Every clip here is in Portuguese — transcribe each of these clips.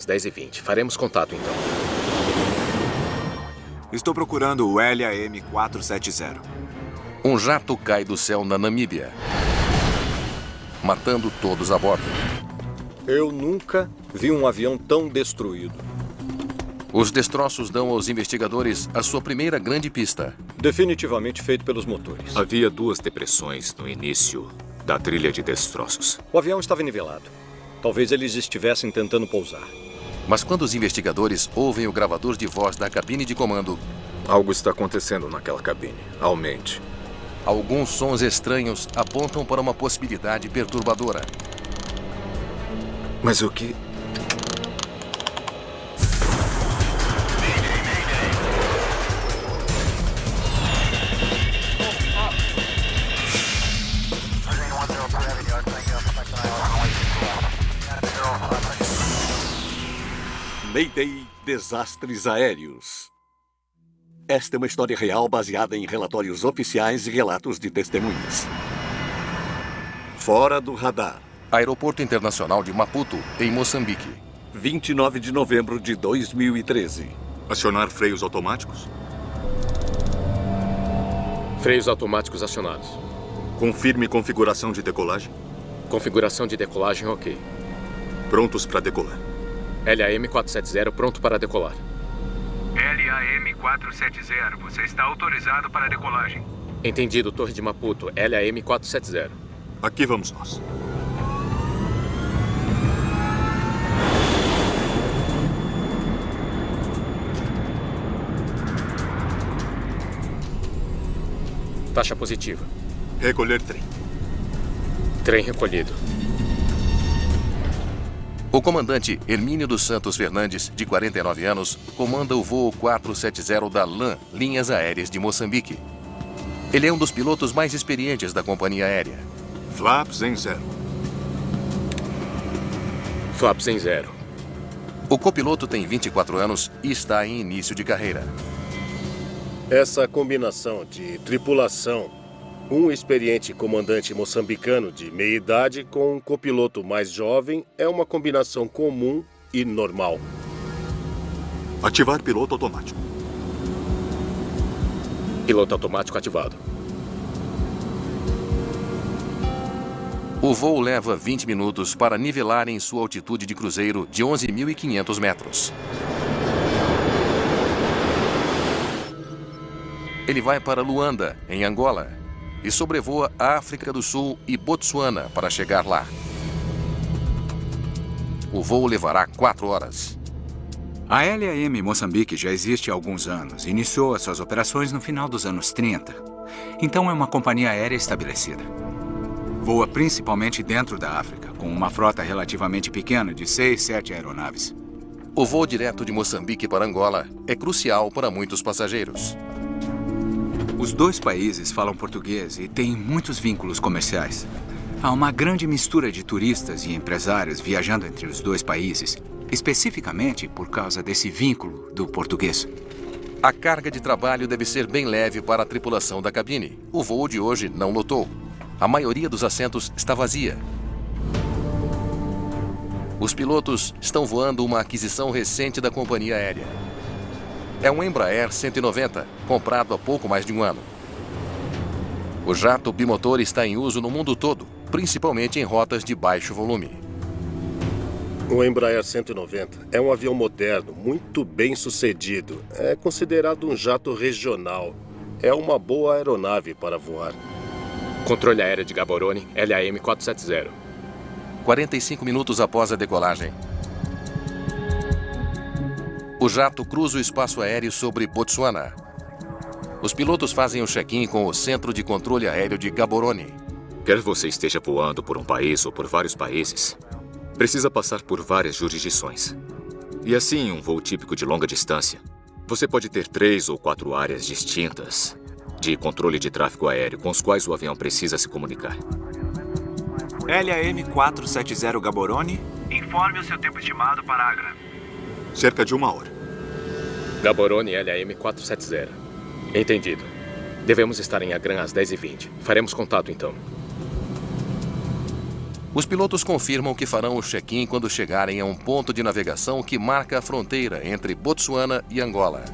10h20. Faremos contato, então. Estou procurando o LAM-470. Um jato cai do céu na Namíbia, matando todos a bordo. Eu nunca vi um avião tão destruído. Os destroços dão aos investigadores a sua primeira grande pista. Definitivamente feito pelos motores. Havia 2 depressões no início da trilha de destroços. O avião estava nivelado. Talvez eles estivessem tentando pousar. Mas quando os investigadores ouvem o gravador de voz da cabine de comando, algo está acontecendo naquela cabine. Aumente. Alguns sons estranhos apontam para uma possibilidade perturbadora. Mas o que... Mayday Desastres Aéreos. Esta é uma história real baseada em relatórios oficiais e relatos de testemunhas. Fora do radar. Aeroporto Internacional de Maputo, em Moçambique. 29 de novembro de 2013. Acionar freios automáticos? Freios automáticos acionados. Confirme configuração de decolagem. Configuração de decolagem ok. Prontos para decolar. LAM-470 pronto para decolar. LAM-470, você está autorizado para decolagem. Entendido, Torre de Maputo, LAM-470. Aqui vamos nós. Taxa positiva. Recolher trem. Trem recolhido. O comandante Hermínio dos Santos Fernandes, de 49 anos, comanda o voo 470 da LAM, Linhas Aéreas de Moçambique. Ele é um dos pilotos mais experientes da companhia aérea. Flaps em 0. Flaps em 0. O copiloto tem 24 anos e está em início de carreira. Essa combinação de tripulação, um experiente comandante moçambicano de meia idade com um copiloto mais jovem é uma combinação comum e normal. Ativar piloto automático. Piloto automático ativado. O voo leva 20 minutos para nivelar em sua altitude de cruzeiro de 11.500 metros. Ele vai para Luanda, em Angola, e sobrevoa a África do Sul e Botsuana para chegar lá. O voo levará 4 horas. A LAM Moçambique já existe há alguns anos. Iniciou as suas operações no final dos anos 30. Então é uma companhia aérea estabelecida. Voa principalmente dentro da África, com uma frota relativamente pequena de 6, 7 aeronaves. O voo direto de Moçambique para Angola é crucial para muitos passageiros. Os 2 países falam português e têm muitos vínculos comerciais. Há uma grande mistura de turistas e empresários viajando entre os 2 países, especificamente por causa desse vínculo do português. A carga de trabalho deve ser bem leve para a tripulação da cabine. O voo de hoje não lotou. A maioria dos assentos está vazia. Os pilotos estão voando uma aquisição recente da companhia aérea. É um Embraer 190, comprado há pouco mais de um ano. O jato bimotor está em uso no mundo todo, principalmente em rotas de baixo volume. O Embraer 190 é um avião moderno, muito bem sucedido. É considerado um jato regional. É uma boa aeronave para voar. Controle aéreo de Gaborone, LAM-470. 45 minutos após a decolagem. O jato cruza o espaço aéreo sobre Botsuana. Os pilotos fazem o check-in com o Centro de Controle Aéreo de Gaborone. Quer você esteja voando por um país ou por vários países, precisa passar por várias jurisdições. E assim, um voo típico de longa distância, você pode ter 3 ou 4 áreas distintas de controle de tráfego aéreo com os quais o avião precisa se comunicar. LAM-470 Gaborone. Informe o seu tempo estimado para Agra. Cerca de 1 hora. Gaborone, LAM-470. Entendido. Devemos estar em Agram às 10h20. Faremos contato, então. Os pilotos confirmam que farão o check-in quando chegarem a um ponto de navegação que marca a fronteira entre Botsuana e Angola.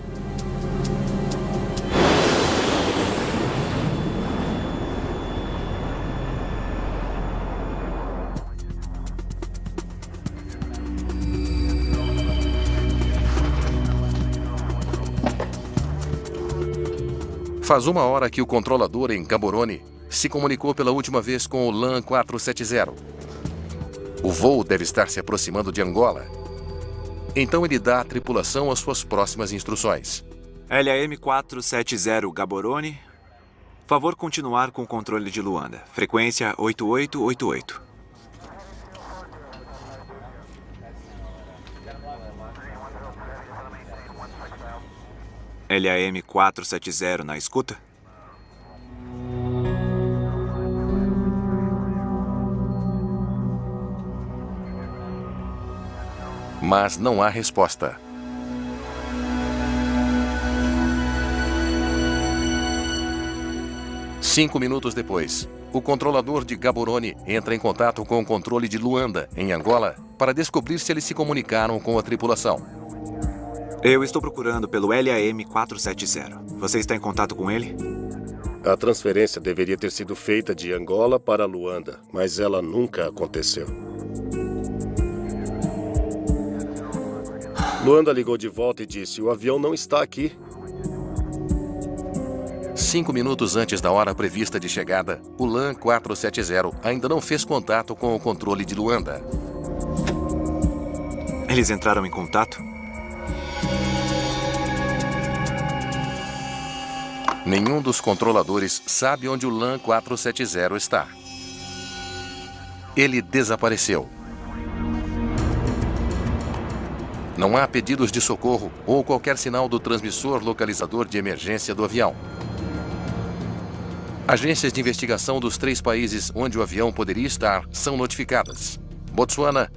Faz 1 hora que o controlador em Gaborone se comunicou pela última vez com o LAN 470. O voo deve estar se aproximando de Angola. Então ele dá à tripulação as suas próximas instruções. LAM 470 Gaborone. Favor continuar com o controle de Luanda. Frequência 8888. LAM 470 na escuta. Mas não há resposta. Cinco minutos depois, o controlador de Gaborone entra em contato com o controle de Luanda, em Angola, para descobrir se eles se comunicaram com a tripulação. Eu estou procurando pelo LAM 470. Você está em contato com ele? A transferência deveria ter sido feita de Angola para Luanda, mas ela nunca aconteceu. Luanda ligou de volta e disse: o avião não está aqui. 5 minutos antes da hora prevista de chegada, o LAN 470 ainda não fez contato com o controle de Luanda. Eles entraram em contato? Nenhum dos controladores sabe onde o LAN 470 está. Ele desapareceu. Não há pedidos de socorro ou qualquer sinal do transmissor localizador de emergência do avião. Agências de investigação dos 3 países onde o avião poderia estar são notificadas: Botsuana,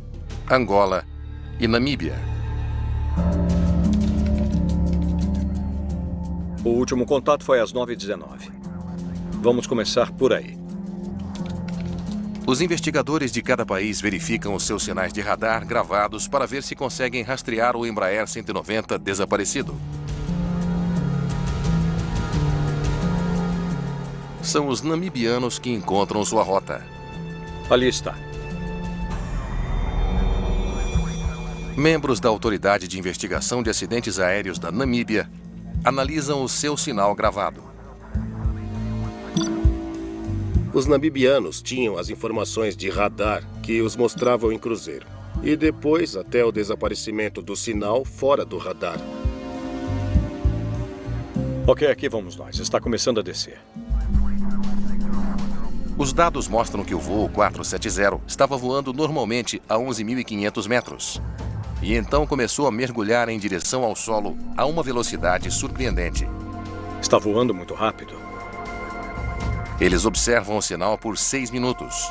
Angola e Namíbia. O último contato foi às 9h19. Vamos começar por aí. Os investigadores de cada país verificam os seus sinais de radar gravados para ver se conseguem rastrear o Embraer 190 desaparecido. São os namibianos que encontram sua rota. Ali está. Membros da Autoridade de Investigação de Acidentes Aéreos da Namíbia analisam o seu sinal gravado. Os namibianos tinham as informações de radar que os mostravam em cruzeiro. E depois, até o desaparecimento do sinal fora do radar. Ok, aqui vamos nós. Está começando a descer. Os dados mostram que o voo 470 estava voando normalmente a 11.500 metros. E então começou a mergulhar em direção ao solo a uma velocidade surpreendente. Está voando muito rápido. Eles observam o sinal por 6 minutos.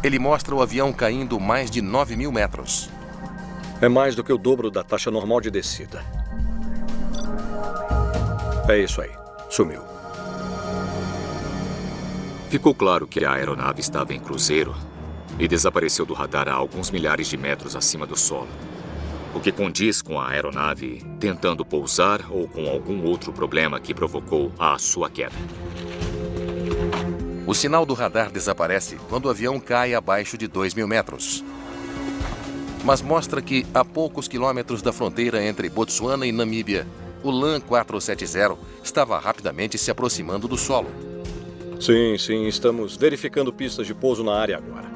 Ele mostra o avião caindo mais de 9.000 metros. É mais do que o dobro da taxa normal de descida. É isso aí. Sumiu. Ficou claro que a aeronave estava em cruzeiro e desapareceu do radar a alguns milhares de metros acima do solo. O que condiz com a aeronave tentando pousar ou com algum outro problema que provocou a sua queda. O sinal do radar desaparece quando o avião cai abaixo de 2.000 metros. Mas mostra que, a poucos quilômetros da fronteira entre Botsuana e Namíbia, o LAN 470 estava rapidamente se aproximando do solo. Sim, estamos verificando pistas de pouso na área agora.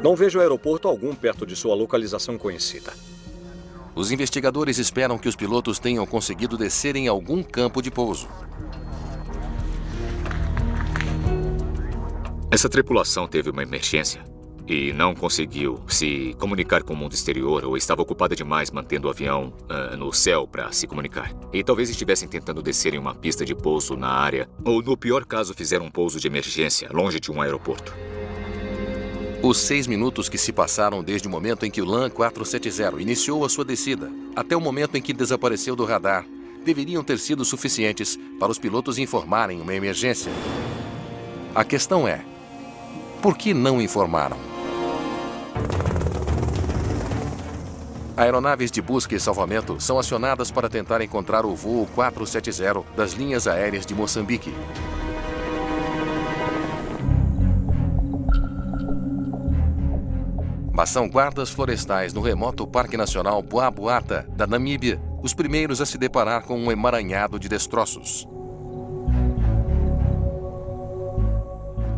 Não vejo aeroporto algum perto de sua localização conhecida. Os investigadores esperam que os pilotos tenham conseguido descer em algum campo de pouso. Essa tripulação teve uma emergência e não conseguiu se comunicar com o mundo exterior ou estava ocupada demais mantendo o avião no céu para se comunicar. E talvez estivessem tentando descer em uma pista de pouso na área ou, no pior caso, fizeram um pouso de emergência longe de um aeroporto. Os 6 minutos que se passaram desde o momento em que o LAN 470 iniciou a sua descida até o momento em que desapareceu do radar deveriam ter sido suficientes para os pilotos informarem uma emergência. A questão é, por que não informaram? Aeronaves de busca e salvamento são acionadas para tentar encontrar o voo 470 das linhas aéreas de Moçambique. Mas são guardas florestais no remoto Parque Nacional Boaboata, da Namíbia, os primeiros a se deparar com um emaranhado de destroços.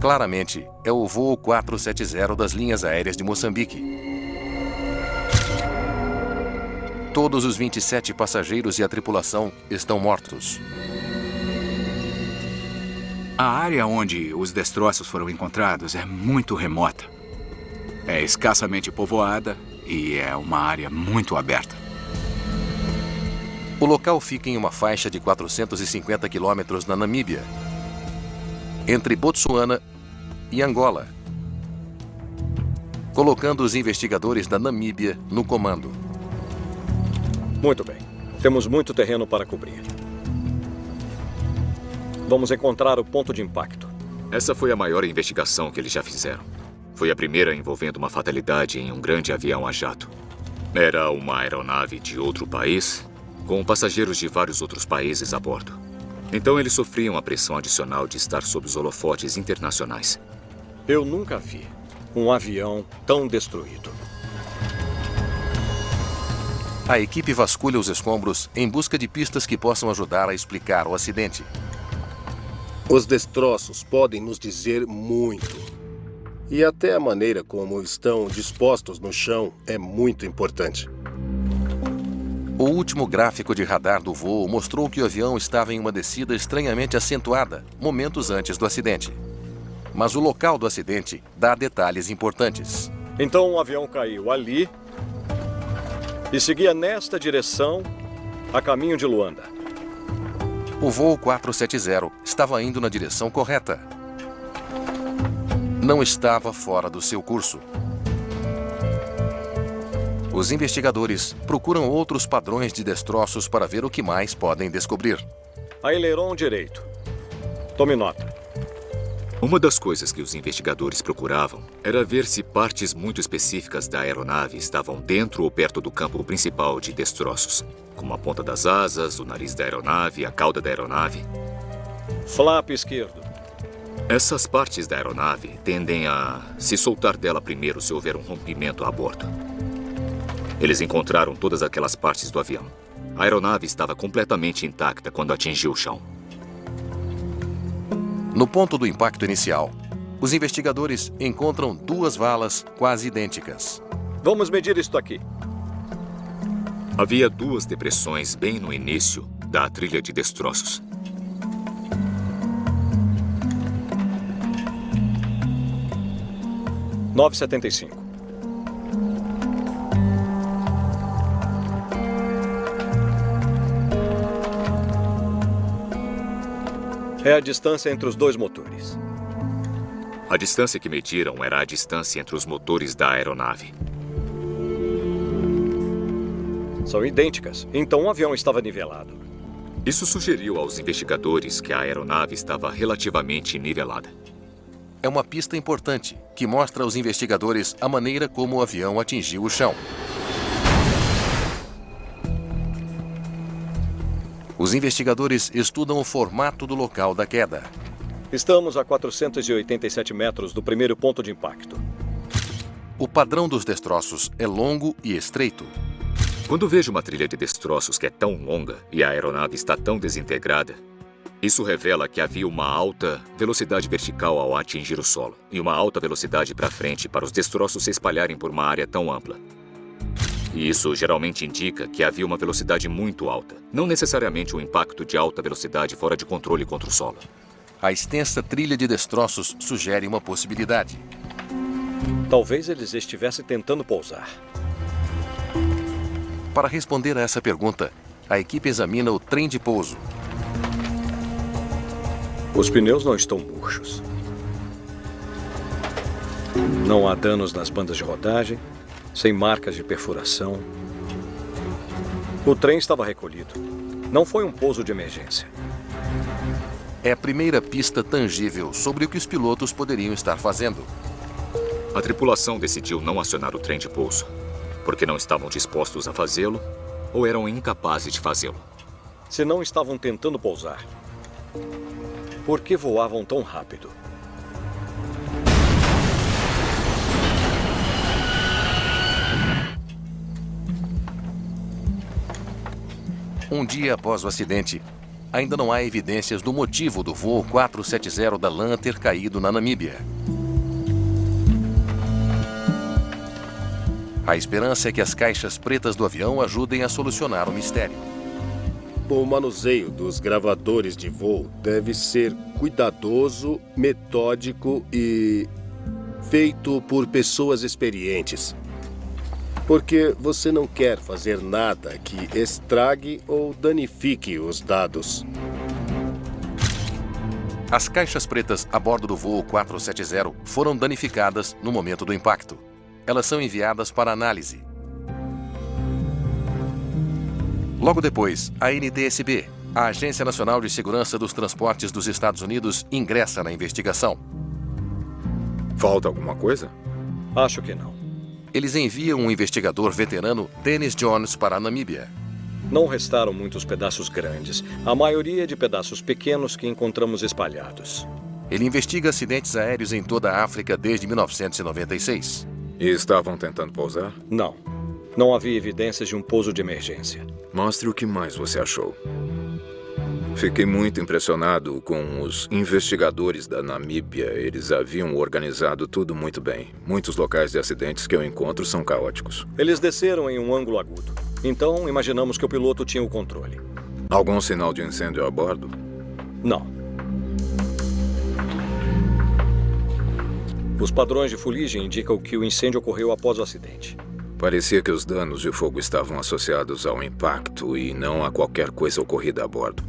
Claramente, é o voo 470 das linhas aéreas de Moçambique. Todos os 27 passageiros e a tripulação estão mortos. A área onde os destroços foram encontrados é muito remota. É escassamente povoada e é uma área muito aberta. O local fica em uma faixa de 450 quilômetros na Namíbia, entre Botsuana e Angola, colocando os investigadores da Namíbia no comando. Muito bem. Temos muito terreno para cobrir. Vamos encontrar o ponto de impacto. Essa foi a maior investigação que eles já fizeram. Foi a primeira envolvendo uma fatalidade em um grande avião a jato. Era uma aeronave de outro país, com passageiros de vários outros países a bordo. Então eles sofriam a pressão adicional de estar sob os holofotes internacionais. Eu nunca vi um avião tão destruído. A equipe vasculha os escombros em busca de pistas que possam ajudar a explicar o acidente. Os destroços podem nos dizer muito. E até a maneira como estão dispostos no chão é muito importante. O último gráfico de radar do voo mostrou que o avião estava em uma descida estranhamente acentuada, momentos antes do acidente. Mas o local do acidente dá detalhes importantes. Então o avião caiu ali e seguia nesta direção a caminho de Luanda. O voo 470 estava indo na direção correta. Não estava fora do seu curso. Os investigadores procuram outros padrões de destroços para ver o que mais podem descobrir. Aileron direito. Tome nota. Uma das coisas que os investigadores procuravam era ver se partes muito específicas da aeronave estavam dentro ou perto do campo principal de destroços, como a ponta das asas, o nariz da aeronave, a cauda da aeronave. Flap esquerdo. Essas partes da aeronave tendem a se soltar dela primeiro se houver um rompimento a bordo. Eles encontraram todas aquelas partes do avião. A aeronave estava completamente intacta quando atingiu o chão. No ponto do impacto inicial, os investigadores encontram duas valas quase idênticas. Vamos medir isto aqui. Havia duas depressões bem no início da trilha de destroços. – 9,75. É a distância entre os dois motores. A distância que mediram era a distância entre os motores da aeronave. São idênticas, então o avião estava nivelado. Isso sugeriu aos investigadores que a aeronave estava relativamente nivelada. É uma pista importante que mostra aos investigadores a maneira como o avião atingiu o chão. Os investigadores estudam o formato do local da queda. Estamos a 487 metros do primeiro ponto de impacto. O padrão dos destroços é longo e estreito. Quando vejo uma trilha de destroços que é tão longa e a aeronave está tão desintegrada, isso revela que havia uma alta velocidade vertical ao atingir o solo e uma alta velocidade para frente para os destroços se espalharem por uma área tão ampla. E isso geralmente indica que havia uma velocidade muito alta, não necessariamente um impacto de alta velocidade fora de controle contra o solo. A extensa trilha de destroços sugere uma possibilidade. Talvez eles estivessem tentando pousar. Para responder a essa pergunta, a equipe examina o trem de pouso. Os pneus não estão murchos. Não há danos nas bandas de rodagem, sem marcas de perfuração. O trem estava recolhido. Não foi um pouso de emergência. é a primeira pista tangível sobre o que os pilotos poderiam estar fazendo. A tripulação decidiu não acionar o trem de pouso, porque não estavam dispostos a fazê-lo ou eram incapazes de fazê-lo. Se não estavam tentando pousar, por que voavam tão rápido? Um dia após o acidente, ainda não há evidências do motivo do voo 470 da LAN ter caído na Namíbia. A esperança é que as caixas pretas do avião ajudem a solucionar o mistério. O manuseio dos gravadores de voo deve ser cuidadoso, metódico e feito por pessoas experientes. Porque você não quer fazer nada que estrague ou danifique os dados. As caixas pretas a bordo do voo 470 foram danificadas no momento do impacto. Elas são enviadas para análise. Logo depois, a NTSB, a Agência Nacional de Segurança dos Transportes dos Estados Unidos, ingressa na investigação. Falta alguma coisa? Acho que não. Eles enviam um investigador veterano, Dennis Jones, para a Namíbia. Não restaram muitos pedaços grandes. A maioria de pedaços pequenos que encontramos espalhados. Ele investiga acidentes aéreos em toda a África desde 1996. E estavam tentando pousar? Não. Não havia evidências de um pouso de emergência. Mostre o que mais você achou. Fiquei muito impressionado com os investigadores da Namíbia. Eles haviam organizado tudo muito bem. Muitos locais de acidentes que eu encontro são caóticos. Eles desceram em um ângulo agudo. Então, imaginamos que o piloto tinha o controle. Algum sinal de incêndio a bordo? Não. Os padrões de fuligem indicam que o incêndio ocorreu após o acidente. Parecia que os danos de fogo estavam associados ao impacto e não a qualquer coisa ocorrida a bordo.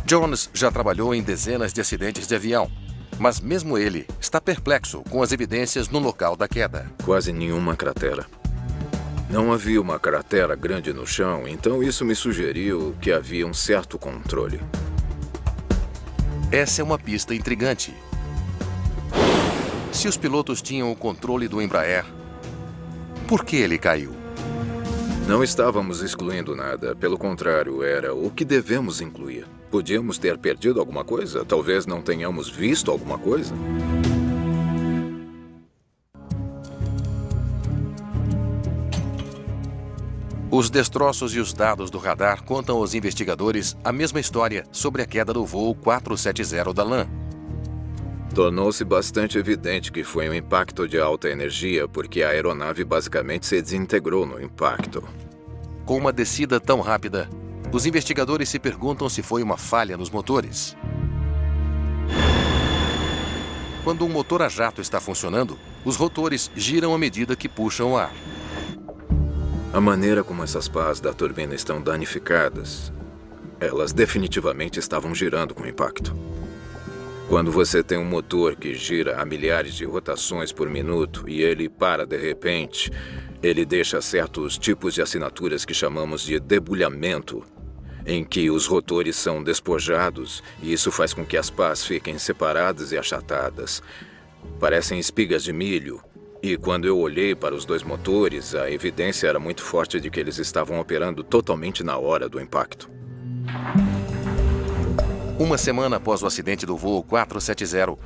Jones já trabalhou em dezenas de acidentes de avião, mas mesmo ele está perplexo com as evidências no local da queda. Quase nenhuma cratera. Não havia uma cratera grande no chão, então isso me sugeriu que havia um certo controle. Essa é uma pista intrigante. Se os pilotos tinham o controle do Embraer, por que ele caiu? Não estávamos excluindo nada. Pelo contrário, era o que devemos incluir. Podíamos ter perdido alguma coisa? Talvez não tenhamos visto alguma coisa? Os destroços e os dados do radar contam aos investigadores a mesma história sobre a queda do voo 470 da LAN. Tornou-se bastante evidente que foi um impacto de alta energia porque a aeronave basicamente se desintegrou no impacto. Com uma descida tão rápida, os investigadores se perguntam se foi uma falha nos motores. Quando um motor a jato está funcionando, os rotores giram à medida que puxam o ar. A maneira como essas pás da turbina estão danificadas, elas definitivamente estavam girando com impacto. Quando você tem um motor que gira a milhares de rotações por minuto e ele para de repente, ele deixa certos tipos de assinaturas que chamamos de debulhamento, em que os rotores são despojados e isso faz com que as pás fiquem separadas e achatadas. Parecem espigas de milho. E quando eu olhei para os dois motores, a evidência era muito forte de que eles estavam operando totalmente na hora do impacto. Uma semana após o acidente do voo 470,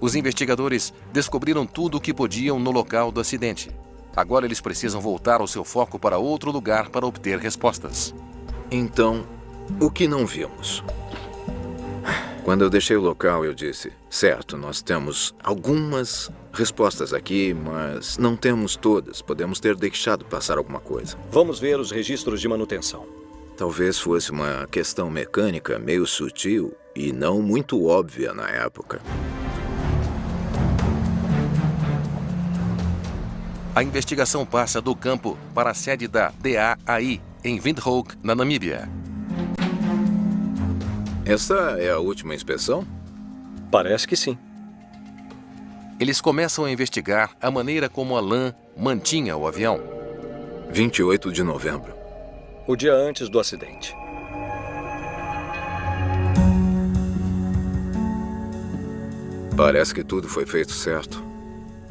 os investigadores descobriram tudo o que podiam no local do acidente. Agora eles precisam voltar o seu foco para outro lugar para obter respostas. Então, o que não vimos? Quando eu deixei o local, eu disse, certo, nós temos algumas respostas aqui, mas não temos todas. Podemos ter deixado passar alguma coisa. Vamos ver os registros de manutenção. Talvez fosse uma questão mecânica meio sutil e não muito óbvia na época. A investigação passa do campo para a sede da DAAI, em Windhoek, na Namíbia. Essa é a última inspeção? Parece que sim. Eles começam a investigar a maneira como a LAN mantinha o avião. 28 de novembro. O dia antes do acidente. Parece que tudo foi feito certo.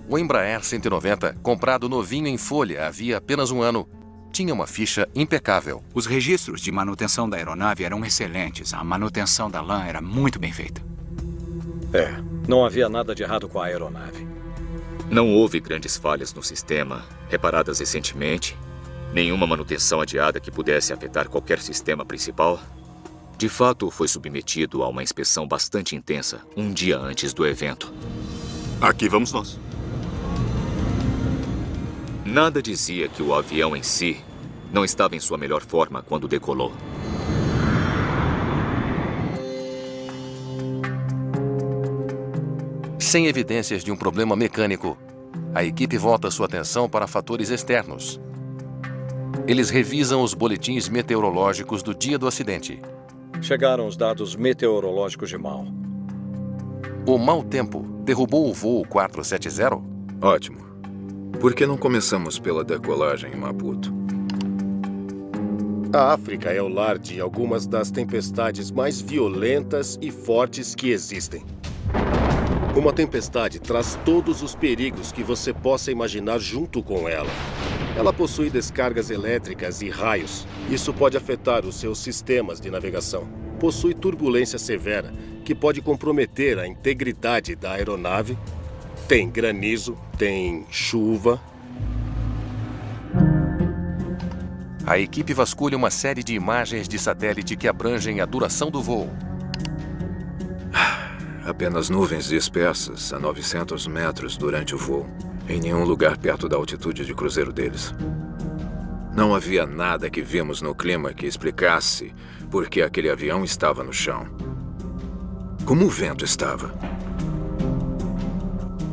O Embraer 190, comprado novinho em folha havia apenas um ano, tinha uma ficha impecável. Os registros de manutenção da aeronave eram excelentes. A manutenção da LAN era muito bem feita. Não havia nada de errado com a aeronave. Não houve grandes falhas no sistema, reparadas recentemente, nenhuma manutenção adiada que pudesse afetar qualquer sistema principal. De fato, foi submetido a uma inspeção bastante intensa, um dia antes do evento. Aqui vamos nós. Nada dizia que o avião em si não estava em sua melhor forma quando decolou. Sem evidências de um problema mecânico, a equipe volta sua atenção para fatores externos. Eles revisam os boletins meteorológicos do dia do acidente. Chegaram os dados meteorológicos de mau. O mau tempo derrubou o voo 470? Ótimo. Por que não começamos pela decolagem em Maputo? A África é o lar de algumas das tempestades mais violentas e fortes que existem. Uma tempestade traz todos os perigos que você possa imaginar junto com ela. Ela possui descargas elétricas e raios. Isso pode afetar os seus sistemas de navegação. Possui turbulência severa, que pode comprometer a integridade da aeronave. Tem granizo, tem chuva. A equipe vasculha uma série de imagens de satélite que abrangem a duração do voo. Apenas nuvens dispersas a 900 metros durante o voo. Em nenhum lugar perto da altitude de cruzeiro deles. Não havia nada que vimos no clima que explicasse por que aquele avião estava no chão. Como o vento estava?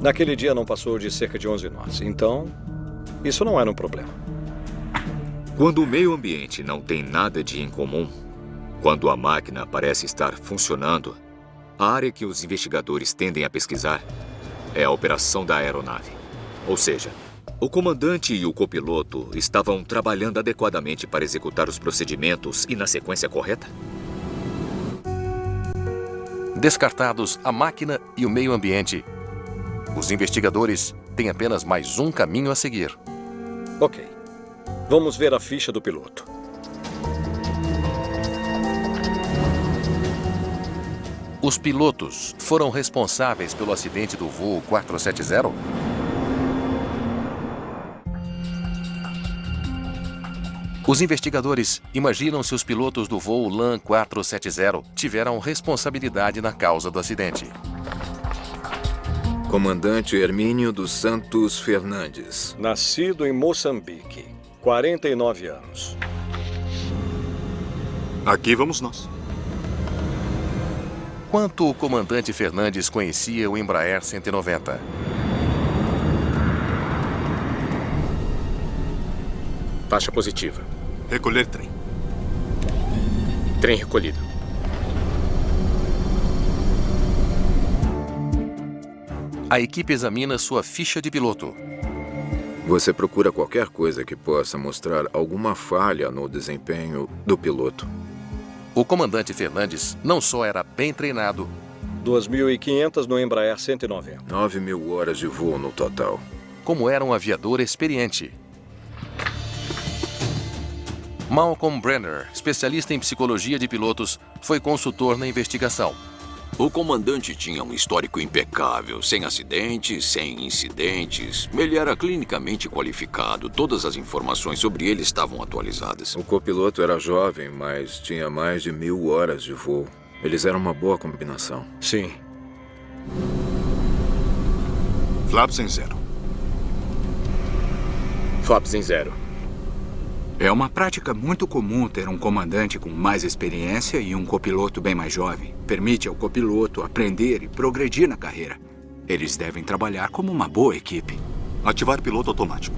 Naquele dia não passou de cerca de 11 nós. Então, isso não era um problema. Quando o meio ambiente não tem nada de incomum, quando a máquina parece estar funcionando, a área que os investigadores tendem a pesquisar é a operação da aeronave. Ou seja, o comandante e o copiloto estavam trabalhando adequadamente para executar os procedimentos e na sequência correta? Descartados a máquina e o meio ambiente, os investigadores têm apenas mais um caminho a seguir. Ok. Vamos ver a ficha do piloto. Os pilotos foram responsáveis pelo acidente do voo 470? Os investigadores imaginam se os pilotos do voo LAN 470 tiveram responsabilidade na causa do acidente. Comandante Hermínio dos Santos Fernandes. Nascido em Moçambique, 49 anos. Aqui vamos nós. Quanto o comandante Fernandes conhecia o Embraer 190? Taxa positiva. Recolher trem. Trem recolhido. A equipe examina sua ficha de piloto. Você procura qualquer coisa que possa mostrar alguma falha no desempenho do piloto. O comandante Fernandes não só era bem treinado... 2.500 no Embraer 190. 9.000 horas de voo no total. Como era um aviador experiente. Malcolm Brenner, especialista em psicologia de pilotos, foi consultor na investigação. O comandante tinha um histórico impecável, sem acidentes, sem incidentes. Ele era clinicamente qualificado. Todas as informações sobre ele estavam atualizadas. O copiloto era jovem, mas tinha mais de 1.000 horas de voo. Eles eram uma boa combinação. Sim. Flaps em 0. Flaps em 0. É uma prática muito comum ter um comandante com mais experiência e um copiloto bem mais jovem. Permite ao copiloto aprender e progredir na carreira. Eles devem trabalhar como uma boa equipe. Ativar piloto automático.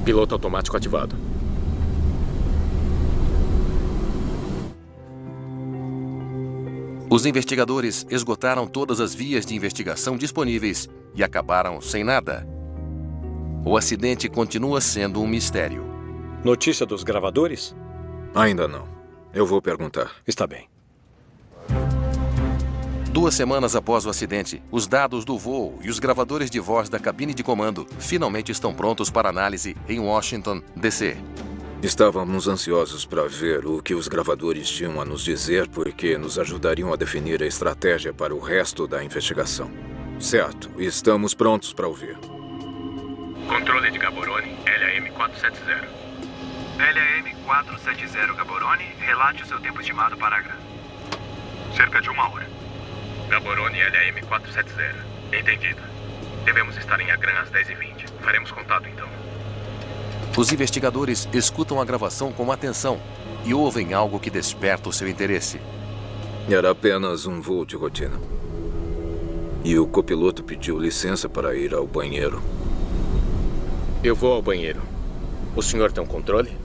Piloto automático ativado. Os investigadores esgotaram todas as vias de investigação disponíveis e acabaram sem nada. O acidente continua sendo um mistério. Notícia dos gravadores? Ainda não. Eu vou perguntar. Está bem. 2 semanas após o acidente, os dados do voo e os gravadores de voz da cabine de comando finalmente estão prontos para análise em Washington, D.C. Estávamos ansiosos para ver o que os gravadores tinham a nos dizer, porque nos ajudariam a definir a estratégia para o resto da investigação. Certo, estamos prontos para ouvir. Controle de Gaborone, LAM 470. LAM 470 Gaborone, relate o seu tempo estimado para Agra. Cerca de 1 hora. Gaborone, LAM 470. Entendido. Devemos estar em Agram às 10h20. Faremos contato, então. Os investigadores escutam a gravação com atenção e ouvem algo que desperta o seu interesse. Era apenas um voo de rotina. E o copiloto pediu licença para ir ao banheiro. Eu vou ao banheiro. O senhor tem um controle?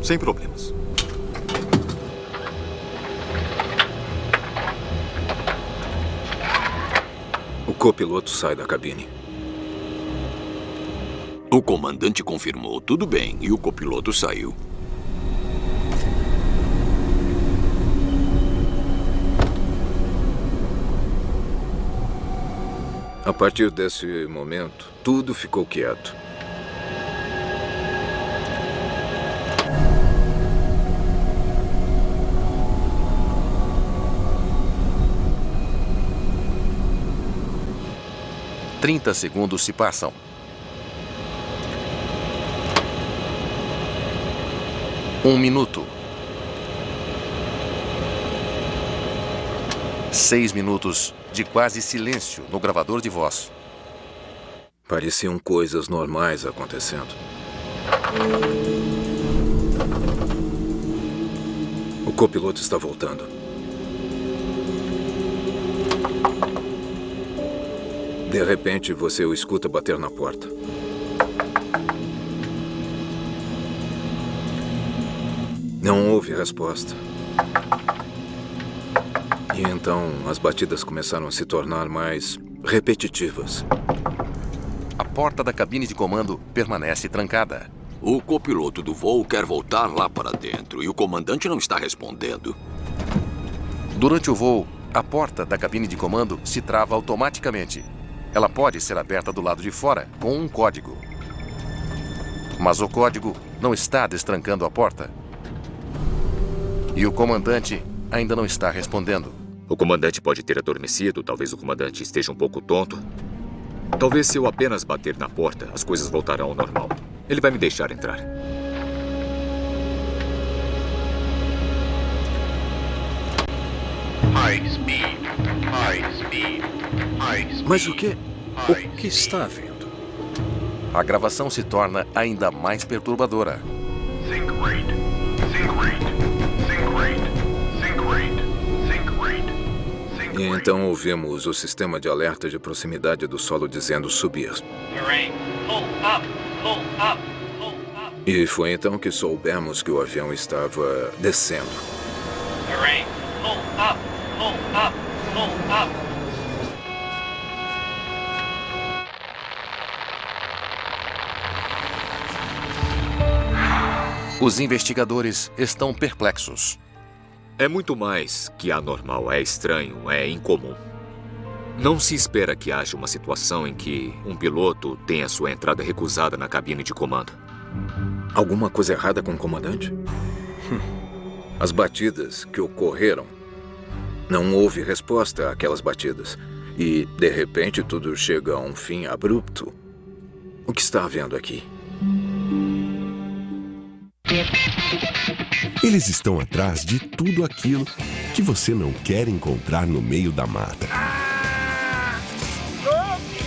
Sem problemas. O copiloto sai da cabine. O comandante confirmou tudo bem e o copiloto saiu. A partir desse momento, tudo ficou quieto. Trinta segundos se passam. 1 minuto. 6 minutos de quase silêncio no gravador de voz. Pareciam coisas normais acontecendo. O copiloto está voltando. De repente, você o escuta bater na porta. Não houve resposta. E então as batidas começaram a se tornar mais repetitivas. A porta da cabine de comando permanece trancada. O copiloto do voo quer voltar lá para dentro e o comandante não está respondendo. Durante o voo, a porta da cabine de comando se trava automaticamente. Ela pode ser aberta do lado de fora com um código. Mas o código não está destrancando a porta. E o comandante ainda não está respondendo. O comandante pode ter adormecido, talvez o comandante esteja um pouco tonto. Talvez se eu apenas bater na porta, as coisas voltarão ao normal. Ele vai me deixar entrar. Mas o que está havendo? A gravação se torna ainda mais perturbadora. Sync rate. Sync rate. Sync rate. Sync rate. Sync rate. Sync E rate. então ouvimos o sistema de alerta de proximidade do solo dizendo subir. Terrain. Pull up. Pull up. Pull up. E foi então que soubemos que o avião estava descendo. Terrain. Pull up. Pull up. Pull up. Os investigadores estão perplexos. É muito mais que anormal, é estranho, é incomum. Não se espera que haja uma situação em que um piloto tenha sua entrada recusada na cabine de comando. Alguma coisa errada com o comandante? As batidas que ocorreram. Não houve resposta àquelas batidas. E, de repente, tudo chega a um fim abrupto. O que está havendo aqui? Eles estão atrás de tudo aquilo que você não quer encontrar no meio da mata.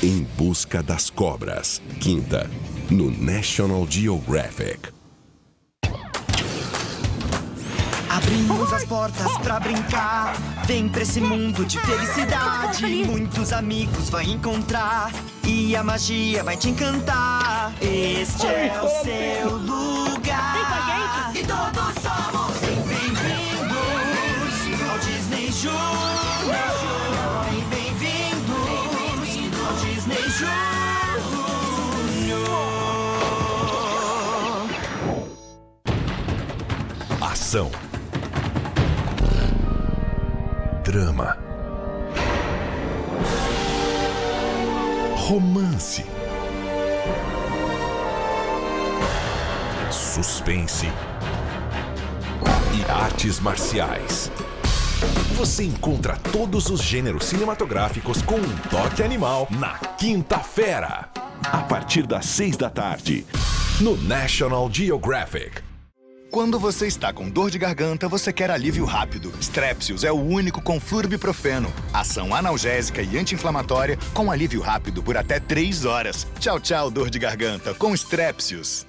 Em Busca das Cobras, quinta, no National Geographic. Abrimos as portas pra brincar. Vem pra esse mundo de felicidade. Muitos amigos vai encontrar e a magia vai te encantar. Este é o seu lugar e todos somos bem-vindos ao Disney Junior. Bem-vindos ao Disney Junior. Ação. Drama. romance, suspense e artes marciais. Você encontra todos os gêneros cinematográficos com um toque animal na Quinta Fera, a partir das 6 da tarde, no National Geographic. Quando você está com dor de garganta, você quer alívio rápido. Strepsils é o único com fluorbiprofeno. Ação analgésica e anti-inflamatória com alívio rápido por até 3 horas. Tchau, tchau, dor de garganta com Strepsils.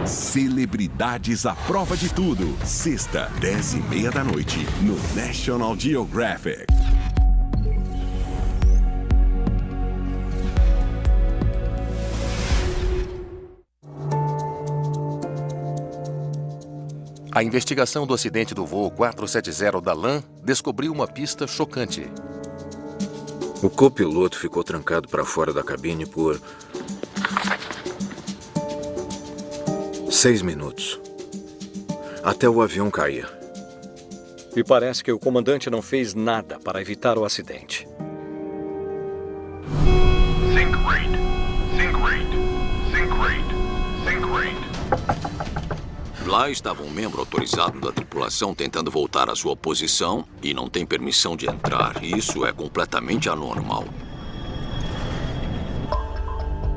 Celebridades à prova de tudo. Sexta, 10h30 da noite, no National Geographic. A investigação do acidente do voo 470 da LAN descobriu uma pista chocante. O copiloto ficou trancado para fora da cabine por 6 minutos, até o avião cair. E parece que o comandante não fez nada para evitar o acidente. Sync rate. Sync rate. Sync rate. Sync rate. Lá estava um membro autorizado da tripulação tentando voltar à sua posição e não tem permissão de entrar. Isso é completamente anormal.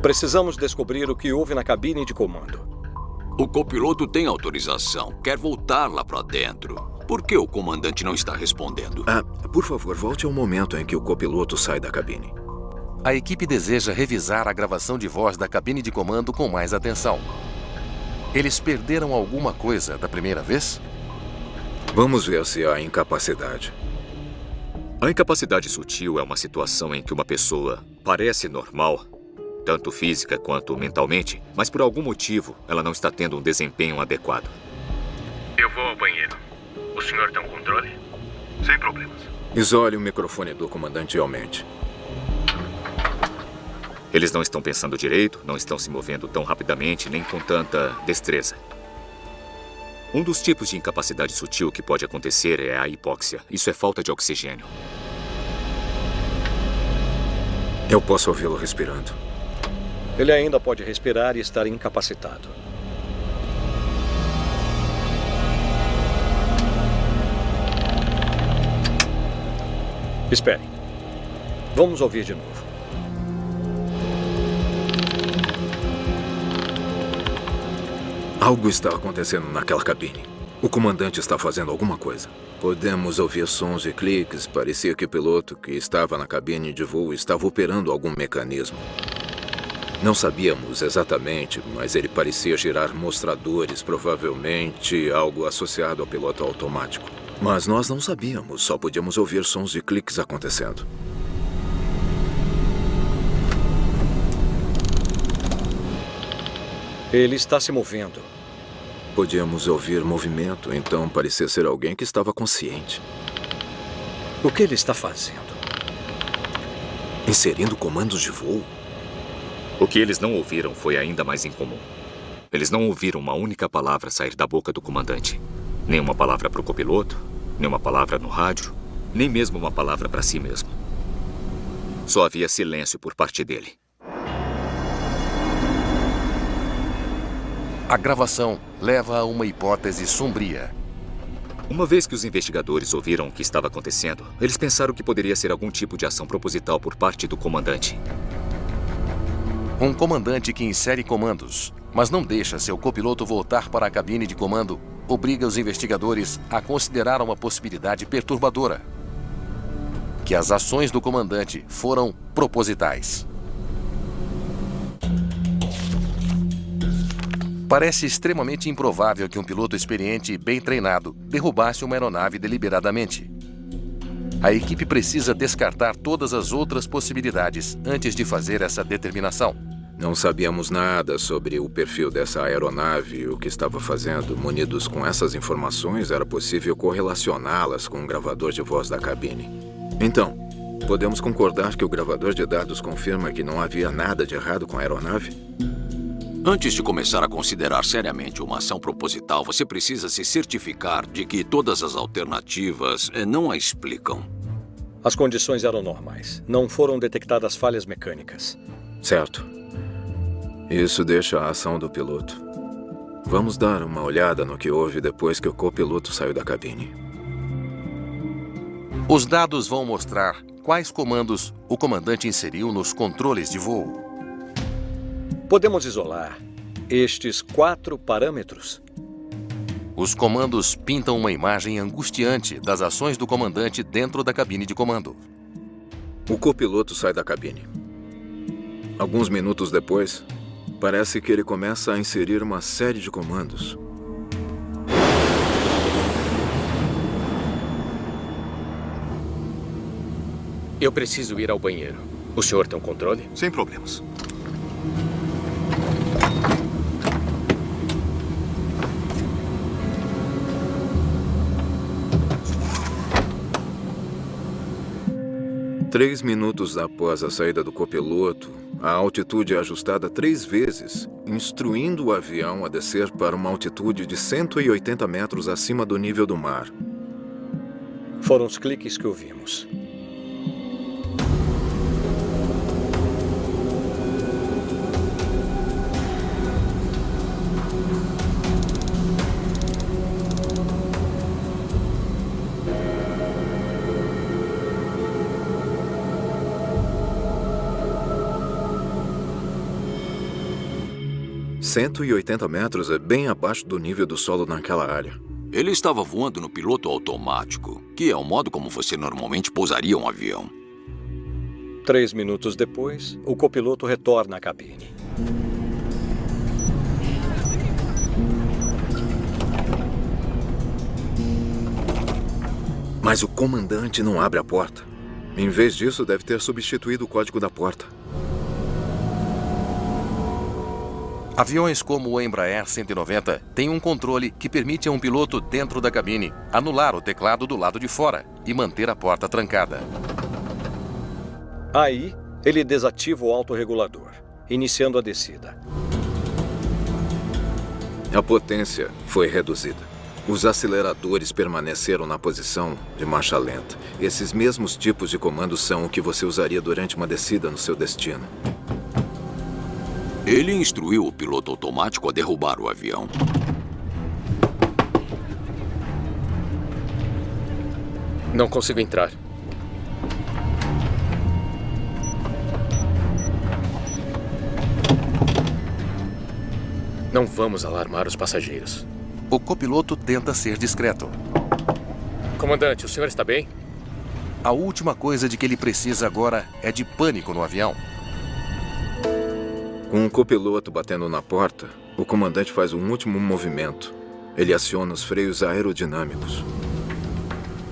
Precisamos descobrir o que houve na cabine de comando. O copiloto tem autorização. Quer voltar lá para dentro. Por que o comandante não está respondendo? Por favor, volte ao momento em que o copiloto sai da cabine. A equipe deseja revisar a gravação de voz da cabine de comando com mais atenção. Eles perderam alguma coisa da primeira vez? Vamos ver se há incapacidade. A incapacidade sutil é uma situação em que uma pessoa parece normal, tanto física quanto mentalmente, mas por algum motivo ela não está tendo um desempenho adequado. Eu vou ao banheiro. O senhor tem um controle? Sem problemas. Isole o microfone do comandante e aumente. Eles não estão pensando direito, não estão se movendo tão rapidamente, nem com tanta destreza. Um dos tipos de incapacidade sutil que pode acontecer é a hipóxia. Isso é falta de oxigênio. Eu posso ouvi-lo respirando. Ele ainda pode respirar e estar incapacitado. Espere. Vamos ouvir de novo. Algo está acontecendo naquela cabine. O comandante está fazendo alguma coisa. Podemos ouvir sons e cliques. Parecia que o piloto que estava na cabine de voo estava operando algum mecanismo. Não sabíamos exatamente, mas ele parecia girar mostradores, provavelmente algo associado ao piloto automático. Mas nós não sabíamos, só podíamos ouvir sons e cliques acontecendo. Ele está se movendo. Podíamos ouvir movimento, então parecia ser alguém que estava consciente. O que ele está fazendo? Inserindo comandos de voo? O que eles não ouviram foi ainda mais incomum. Eles não ouviram uma única palavra sair da boca do comandante. Nenhuma palavra para o copiloto, nenhuma palavra no rádio, nem mesmo uma palavra para si mesmo. Só havia silêncio por parte dele. A gravação leva a uma hipótese sombria. Uma vez que os investigadores ouviram o que estava acontecendo, eles pensaram que poderia ser algum tipo de ação proposital por parte do comandante. Um comandante que insere comandos, mas não deixa seu copiloto voltar para a cabine de comando, obriga os investigadores a considerar uma possibilidade perturbadora: que as ações do comandante foram propositais. Parece extremamente improvável que um piloto experiente e bem treinado derrubasse uma aeronave deliberadamente. A equipe precisa descartar todas as outras possibilidades antes de fazer essa determinação. Não sabíamos nada sobre o perfil dessa aeronave e o que estava fazendo. Munidos com essas informações, era possível correlacioná-las com o gravador de voz da cabine. Então, podemos concordar que o gravador de dados confirma que não havia nada de errado com a aeronave? Antes de começar a considerar seriamente uma ação proposital, você precisa se certificar de que todas as alternativas não a explicam. As condições eram normais. Não foram detectadas falhas mecânicas. Certo. Isso deixa a ação do piloto. Vamos dar uma olhada no que houve depois que o copiloto saiu da cabine. Os dados vão mostrar quais comandos o comandante inseriu nos controles de voo. Podemos isolar estes 4 parâmetros. Os comandos pintam uma imagem angustiante das ações do comandante dentro da cabine de comando. O copiloto sai da cabine. Alguns minutos depois, parece que ele começa a inserir uma série de comandos. Eu preciso ir ao banheiro. O senhor tem um controle? Sem problemas. Três minutos após a saída do copiloto, a altitude é ajustada 3 vezes, instruindo o avião a descer para uma altitude de 180 metros acima do nível do mar. Foram os cliques que ouvimos. – 180 metros é bem abaixo do nível do solo naquela área. Ele estava voando no piloto automático, que é o modo como você normalmente pousaria um avião. 3 minutos depois, o copiloto retorna à cabine. Mas o comandante não abre a porta. Em vez disso, deve ter substituído o código da porta. Aviões como o Embraer 190 têm um controle que permite a um piloto dentro da cabine anular o teclado do lado de fora e manter a porta trancada. Aí, ele desativa o autorregulador, iniciando a descida. A potência foi reduzida. Os aceleradores permaneceram na posição de marcha lenta. Esses mesmos tipos de comandos são o que você usaria durante uma descida no seu destino. Ele instruiu o piloto automático a derrubar o avião. Não consigo entrar. Não vamos alarmar os passageiros. O copiloto tenta ser discreto. Comandante, o senhor está bem? A última coisa de que ele precisa agora é de pânico no avião. Com o copiloto batendo na porta, o comandante faz um último movimento. Ele aciona os freios aerodinâmicos.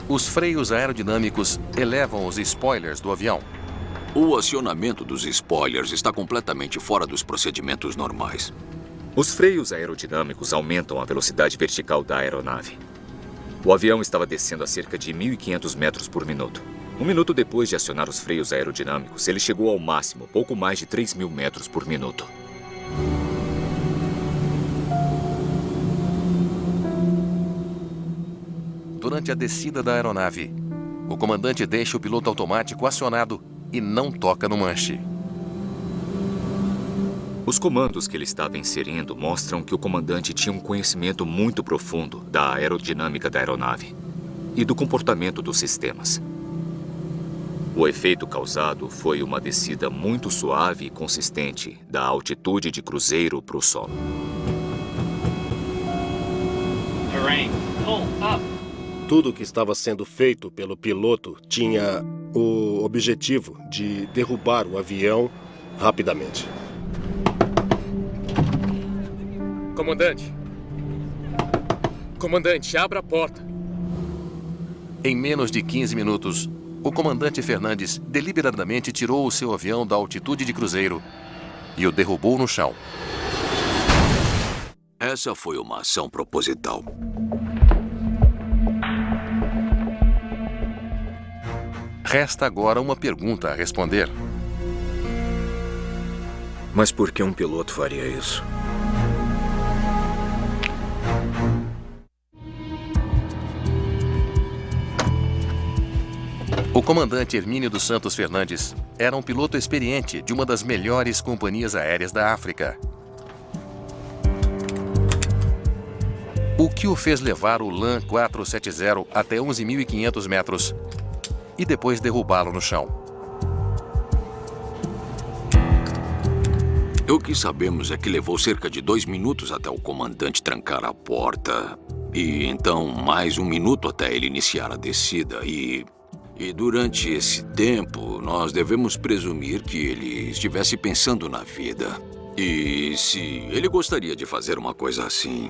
Os freios aerodinâmicos elevam os spoilers do avião. O acionamento dos spoilers está completamente fora dos procedimentos normais. Os freios aerodinâmicos aumentam a velocidade vertical da aeronave. O avião estava descendo a cerca de 1.500 metros por minuto. 1 minuto depois de acionar os freios aerodinâmicos, ele chegou ao máximo, pouco mais de 3.000 metros por minuto. Durante a descida da aeronave, o comandante deixa o piloto automático acionado e não toca no manche. Os comandos que ele estava inserindo mostram que o comandante tinha um conhecimento muito profundo da aerodinâmica da aeronave e do comportamento dos sistemas. O efeito causado foi uma descida muito suave e consistente da altitude de cruzeiro para o solo. Tudo o que estava sendo feito pelo piloto tinha o objetivo de derrubar o avião rapidamente. Comandante! Comandante, abra a porta! Em menos de 15 minutos, o comandante Fernandes deliberadamente tirou o seu avião da altitude de cruzeiro e o derrubou no chão. Essa foi uma ação proposital. Resta agora uma pergunta a responder. Mas por que um piloto faria isso? O comandante Hermínio dos Santos Fernandes era um piloto experiente de uma das melhores companhias aéreas da África. O que o fez levar o LAN 470 até 11.500 metros e depois derrubá-lo no chão. O que sabemos é que levou cerca de 2 minutos até o comandante trancar a porta. E então mais 1 minuto até ele iniciar a descida. E durante esse tempo, nós devemos presumir que ele estivesse pensando na vida. E se ele gostaria de fazer uma coisa assim.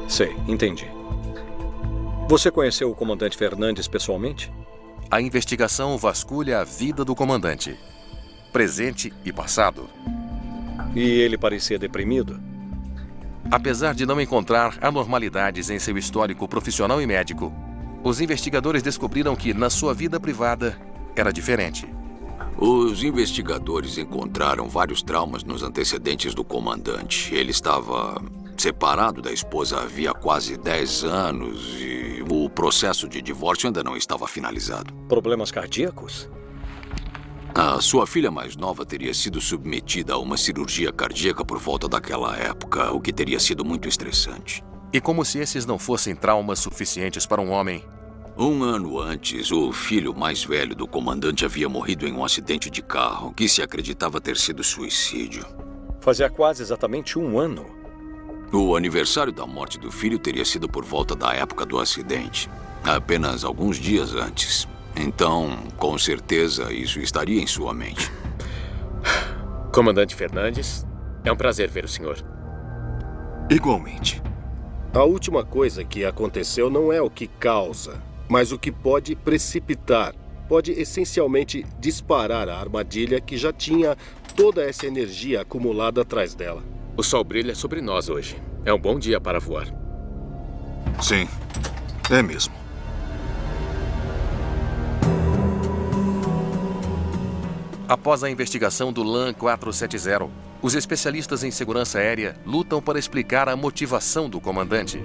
Sei, entendi. Você conheceu o comandante Fernandes pessoalmente? A investigação vasculha a vida do comandante, presente e passado. E ele parecia deprimido? Apesar de não encontrar anormalidades em seu histórico profissional e médico, os investigadores descobriram que, na sua vida privada, era diferente. Os investigadores encontraram vários traumas nos antecedentes do comandante. Ele estava separado da esposa havia quase 10 anos e o processo de divórcio ainda não estava finalizado. Problemas cardíacos? A sua filha mais nova teria sido submetida a uma cirurgia cardíaca por volta daquela época, o que teria sido muito estressante. E como se esses não fossem traumas suficientes para um homem... 1 ano antes, o filho mais velho do comandante havia morrido em um acidente de carro, que se acreditava ter sido suicídio. Fazia quase exatamente 1 ano. O aniversário da morte do filho teria sido por volta da época do acidente, apenas alguns dias antes. Então, com certeza, isso estaria em sua mente. Comandante Fernandes, é um prazer ver o senhor. Igualmente. A última coisa que aconteceu não é o que causa, mas o que pode precipitar. Pode essencialmente disparar a armadilha que já tinha toda essa energia acumulada atrás dela. O sol brilha sobre nós hoje. É um bom dia para voar. Sim, é mesmo. Após a investigação do LAN 470, os especialistas em segurança aérea lutam para explicar a motivação do comandante.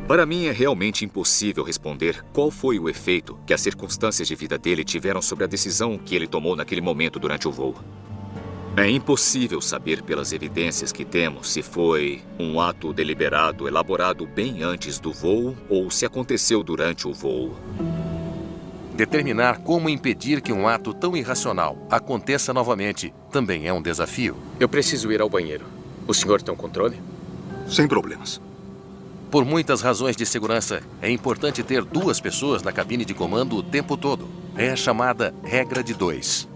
Para mim, é realmente impossível responder qual foi o efeito que as circunstâncias de vida dele tiveram sobre a decisão que ele tomou naquele momento durante o voo. É impossível saber pelas evidências que temos se foi um ato deliberado elaborado bem antes do voo ou se aconteceu durante o voo. Determinar como impedir que um ato tão irracional aconteça novamente também é um desafio. Eu preciso ir ao banheiro. O senhor tem um controle? Sem problemas. Por muitas razões de segurança, é importante ter 2 pessoas na cabine de comando o tempo todo. É a chamada regra de 2.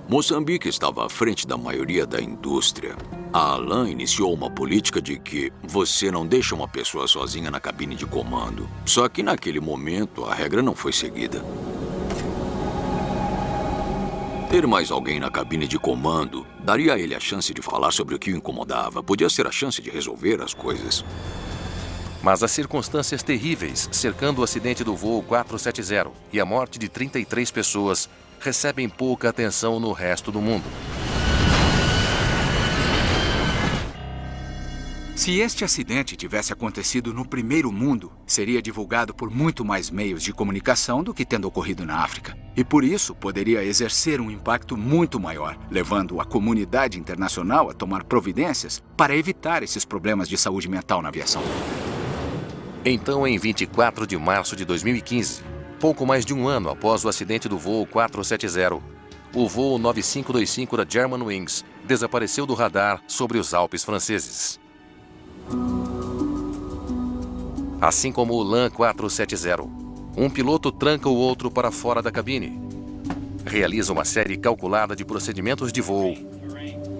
Moçambique estava à frente da maioria da indústria. A ALAN iniciou uma política de que você não deixa uma pessoa sozinha na cabine de comando. Só que naquele momento a regra não foi seguida. Ter mais alguém na cabine de comando daria a ele a chance de falar sobre o que o incomodava. Podia ser a chance de resolver as coisas. Mas as circunstâncias terríveis cercando o acidente do voo 470 e a morte de 33 pessoas recebem pouca atenção no resto do mundo. Se este acidente tivesse acontecido no primeiro mundo, seria divulgado por muito mais meios de comunicação do que tendo ocorrido na África. E por isso poderia exercer um impacto muito maior, levando a comunidade internacional a tomar providências para evitar esses problemas de saúde mental na aviação. Então, em 24 de março de 2015, pouco mais de 1 ano após o acidente do voo 470, o voo 9525 da Germanwings desapareceu do radar sobre os Alpes franceses. Assim como o LAN 470, um piloto tranca o outro para fora da cabine, realiza uma série calculada de procedimentos de voo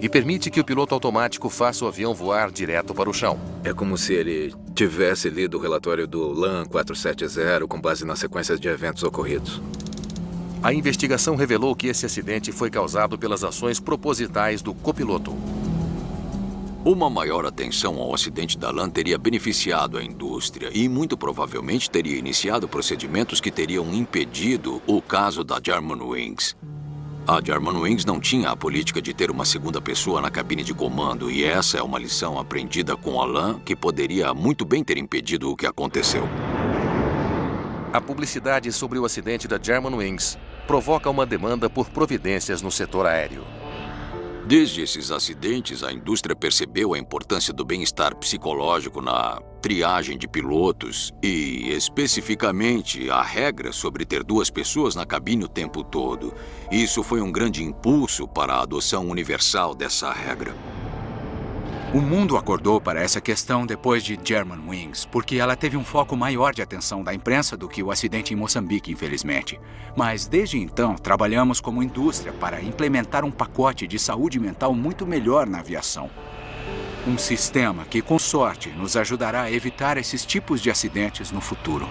e permite que o piloto automático faça o avião voar direto para o chão. É como se ele tivesse lido o relatório do LAN 470 com base nas sequências de eventos ocorridos. A investigação revelou que esse acidente foi causado pelas ações propositais do copiloto. Uma maior atenção ao acidente da LAN teria beneficiado a indústria e muito provavelmente teria iniciado procedimentos que teriam impedido o caso da Germanwings. A Germanwings não tinha a política de ter uma segunda pessoa na cabine de comando e essa é uma lição aprendida com a LAN que poderia muito bem ter impedido o que aconteceu. A publicidade sobre o acidente da Germanwings provoca uma demanda por providências no setor aéreo. Desde esses acidentes, a indústria percebeu a importância do bem-estar psicológico na triagem de pilotos e, especificamente, a regra sobre ter 2 pessoas na cabine o tempo todo. Isso foi um grande impulso para a adoção universal dessa regra. O mundo acordou para essa questão depois de Germanwings, porque ela teve um foco maior de atenção da imprensa do que o acidente em Moçambique, infelizmente. Mas desde então, trabalhamos como indústria para implementar um pacote de saúde mental muito melhor na aviação. Um sistema que, com sorte, nos ajudará a evitar esses tipos de acidentes no futuro.